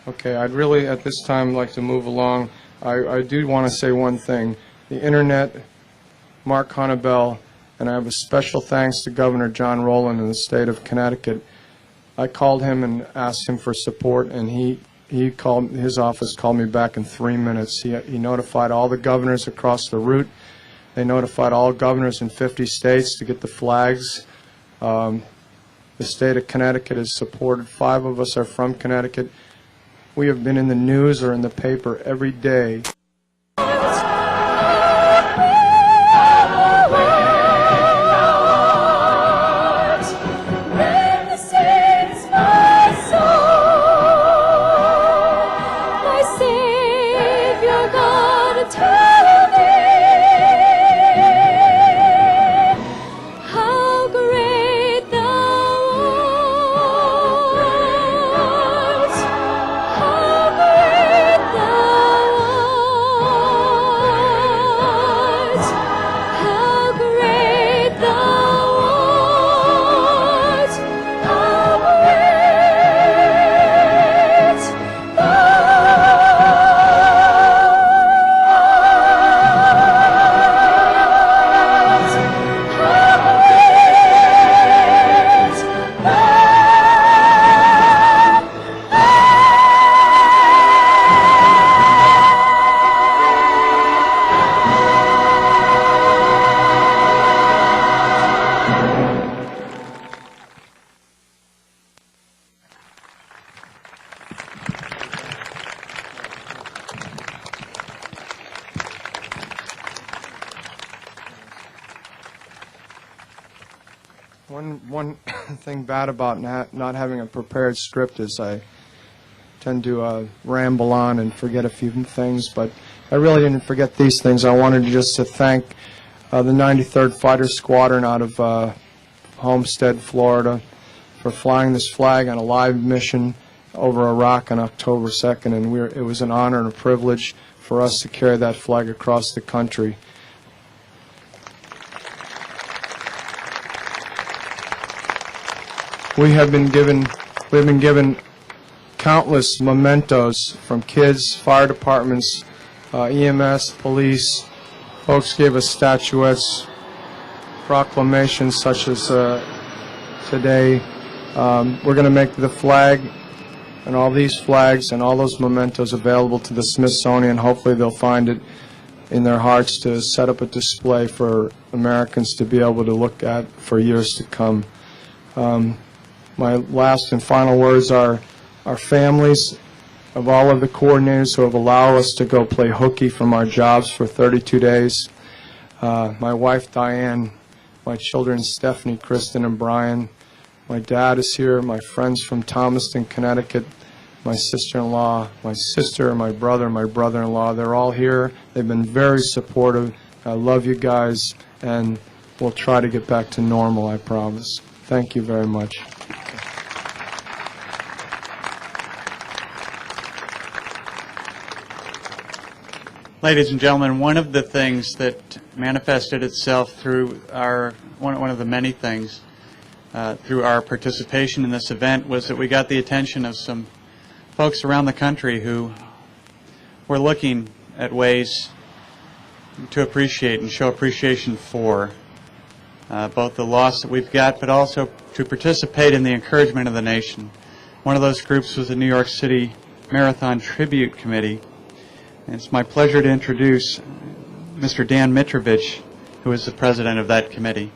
Okay, I'd really at this time like to move along. I do want to say one thing. The Internet, Mark Hunnebell, and I have a special thanks to Governor John Rowland in the state of Connecticut. I called him and asked him for support, and his office called me back in 3 minutes. He notified all the governors across the route. They notified all governors in 50 states to get the flags. The state of Connecticut has supported. 5 of us are from Connecticut. We have been in the news or in the paper every day. One thing bad about not having a prepared script is I tend to ramble on and forget a few things, but I really didn't forget these things. I wanted just to thank the 93rd Fighter Squadron out of Homestead, Florida, for flying this flag on a live mission over Iraq on October 2nd, and it was an honor and a privilege for us to carry that flag across the country. We have been given countless mementos from kids, fire departments, EMS, police. Folks gave us statuettes, proclamations such as today. We're going to make the flag and all these flags and all those mementos available to the Smithsonian. Hopefully they'll find it in their hearts to set up a display for Americans to be able to look at for years to come. My last and final words are our families of all of the coordinators who have allowed us to go play hooky from our jobs for 32 days. My wife, Diane, my children, Stephanie, Kristen, and Brian. My dad is here, my friends from Thomaston, Connecticut, my sister-in-law, my sister, my brother-in-law. They're all here. They've been very supportive. I love you guys, and we'll try to get back to normal, I promise. Thank you very much. Ladies and gentlemen, one of the things that manifested itself through one of the many things through our participation in this event was that we got the attention of some folks around the country who were looking at ways to appreciate and show appreciation for both the loss that we've got, but also to participate in the encouragement of the nation. One of those groups was the New York City Marathon Tribute Committee. And it's my pleasure to introduce Mr. Dan Mitrovich, who is the president of that committee.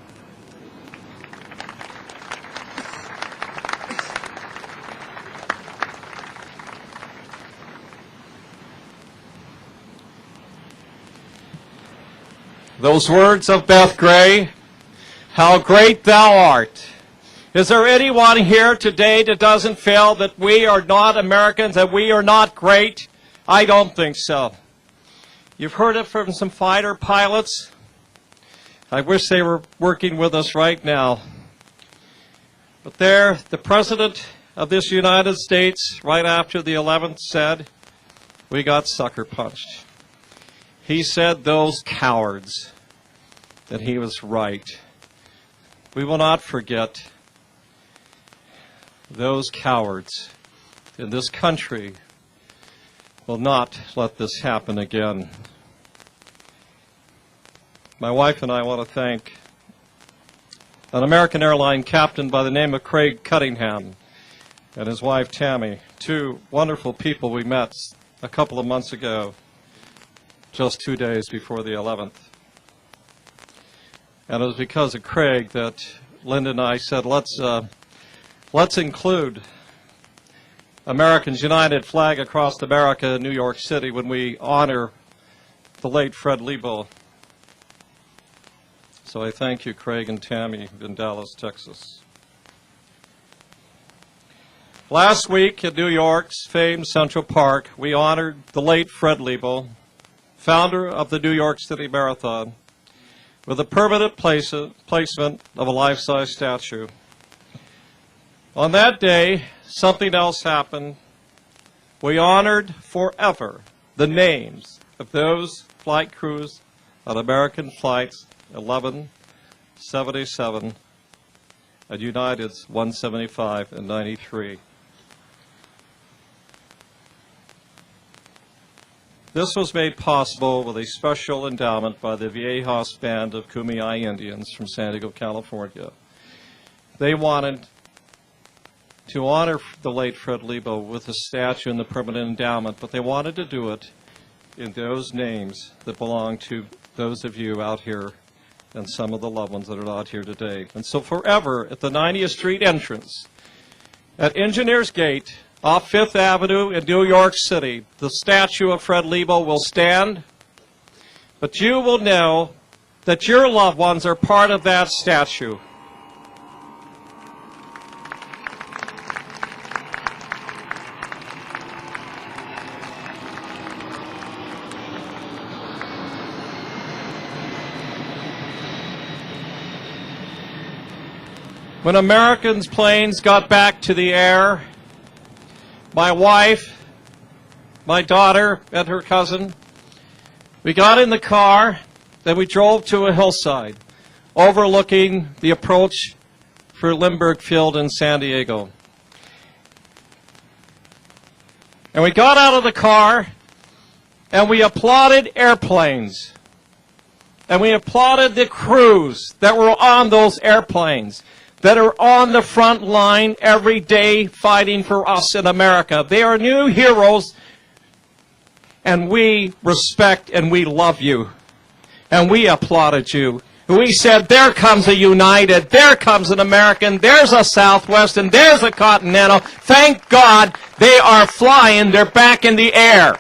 Those words of Beth Gray, how great thou art. Is there anyone here today that doesn't feel that we are not Americans, that we are not great? I don't think so. You've heard it from some fighter pilots. I wish they were working with us right now. But there, the President of this United States, right after the 11th, said, we got sucker punched. He said those cowards, that he was right. We will not forget those cowards in this country. Will not let this happen again. My wife and I want to thank an American airline captain by the name of Craig Cunningham and his wife Tammy, two wonderful people we met a couple of months ago, just 2 days before the 11th. And it was because of Craig that Linda and I said, let's include Americans United flag across America in New York City when we honor the late Fred Lebo. So I thank you, Craig and Tammy in Dallas, Texas. Last week in New York's famed Central Park, we honored the late Fred Lebo, founder of the New York City Marathon, with a permanent placement of a life-size statue. On that day, something else happened. We honored forever the names of those flight crews on American flights 1177 and United's 175 and 93. This was made possible with a special endowment by the Viejas Band of Kumeyaay Indians from San Diego, California. They wanted to honor the late Fred Lebo with a statue and the permanent endowment, but they wanted to do it in those names that belong to those of you out here and some of the loved ones that are not here today. And so forever, at the 90th Street entrance, at Engineers Gate, off Fifth Avenue in New York City, the statue of Fred Lebo will stand, but you will know that your loved ones are part of that statue. When Americans' planes got back to the air, my wife, my daughter, and her cousin, we got in the car, then we drove to a hillside overlooking the approach for Lindbergh Field in San Diego. And we got out of the car, and we applauded airplanes. And we applauded the crews that were on those airplanes, that are on the front line every day fighting for us in America. They are new heroes, and we respect and we love you. And we applauded you. We said, there comes a United, there comes an American, there's a Southwest, and there's a Continental. Thank God they are flying, they're back in the air.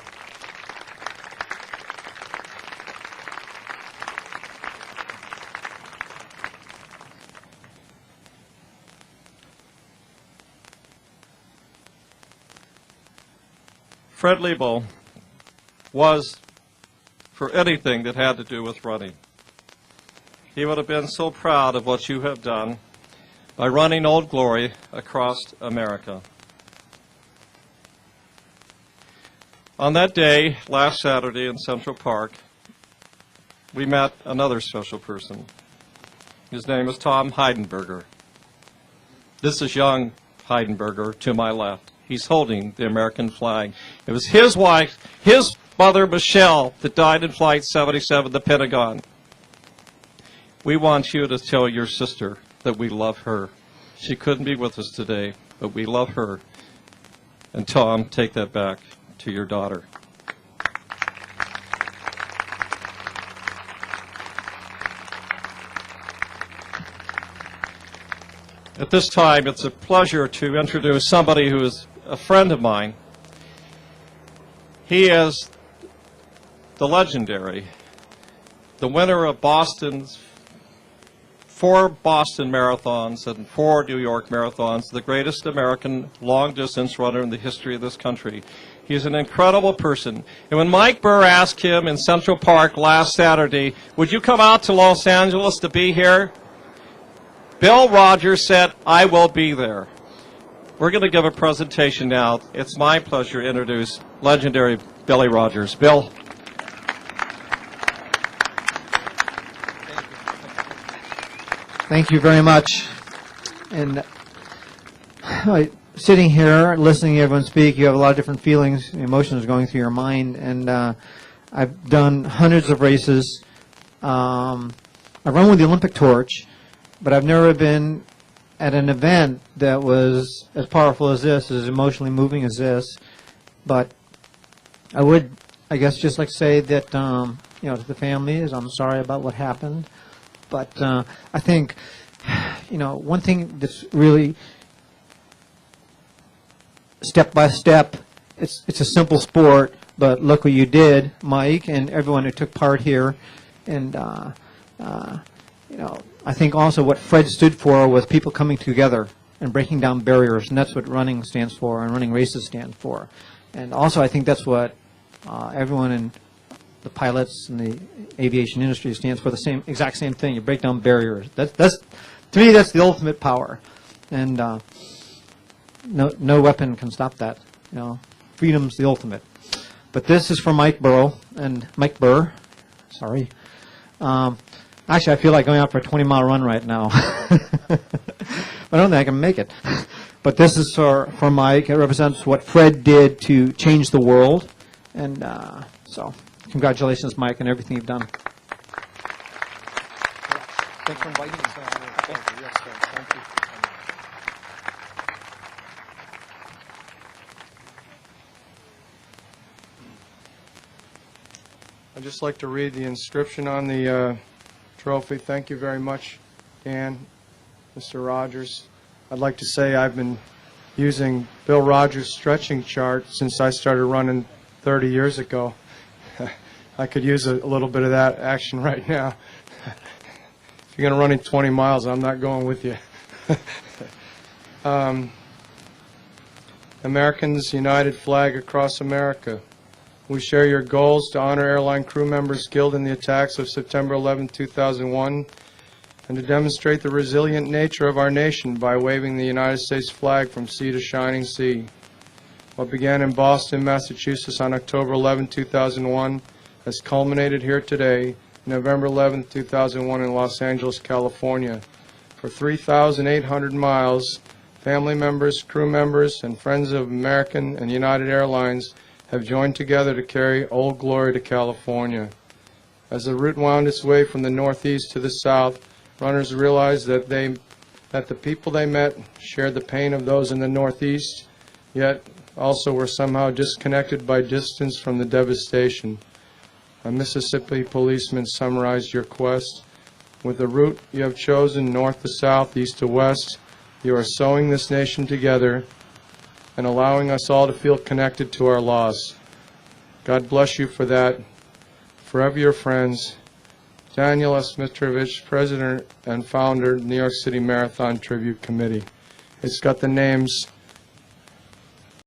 Fred Lebo was for anything that had to do with running. He would have been so proud of what you have done by running Old Glory across America. On that day, last Saturday in Central Park, we met another special person. His name is Tom Heidenberger. This is young Heidenberger to my left. He's holding the American flag. It was his wife, his mother, Michelle, that died in Flight 77, the Pentagon. We want you to tell your sister that we love her. She couldn't be with us today, but we love her. And Tom, take that back to your daughter. At this time, it's a pleasure to introduce somebody who is a friend of mine. He is the legendary, the winner of Boston's 4 Boston marathons and 4 New York marathons, the greatest American long-distance runner in the history of this country. He's an incredible person. And when Mike Burr asked him in Central Park last Saturday, would you come out to Los Angeles to be here? Bill Rogers said, I will be there. We're going to give a presentation now. It's my pleasure to introduce legendary Billy Rogers. Bill. Thank you very much. And sitting here, listening to everyone speak, you have a lot of different feelings, emotions going through your mind. And I've done hundreds of races. I run with the Olympic torch, but I've never been at an event that was as powerful as this, as emotionally moving as this. But I would, I guess, just like to say that, to the families, I'm sorry about what happened. But I think, one thing that's really step by step. It's a simple sport, but look what you did, Mike, and everyone who took part here. And I think also what Fred stood for was people coming together and breaking down barriers, and that's what running stands for and running races stand for. And also I think that's what everyone in the pilots and the aviation industry stands for, the exact same thing. You break down barriers. That's to me, that's the ultimate power. And no weapon can stop that. Freedom's the ultimate. But this is for Mike Burr. Sorry. Actually, I feel like going out for a 20-mile run right now. I don't think I can make it. But this is for Mike. It represents what Fred did to change the world. And so congratulations, Mike, and everything you've done. Thanks for inviting me. Thank you. I'd just like to read the inscription on the trophy. Thank you very much, Dan, Mr. Rogers. I'd like to say I've been using Bill Rogers' stretching chart since I started running 30 years ago. I could use a little bit of that action right now. If you're going to run in 20 miles, I'm not going with you. Americans United flag across America. We share your goals to honor airline crew members killed in the attacks of September 11, 2001, and to demonstrate the resilient nature of our nation by waving the United States flag from sea to shining sea. What began in Boston, Massachusetts on October 11, 2001 has culminated here today, November 11, 2001 in Los Angeles, California. For 3,800 miles, family members, crew members, and friends of American and United Airlines have joined together to carry Old Glory to California. As the route wound its way from the northeast to the south, runners realized that the people they met shared the pain of those in the northeast, yet also were somehow disconnected by distance from the devastation. A Mississippi policeman summarized your quest. With the route you have chosen, north to south, east to west, you are sewing this nation together and allowing us all to feel connected to our loss. God bless you for that. Forever your friends, Daniel S. Mitrovich, President and Founder, New York City Marathon Tribute Committee. It's got the names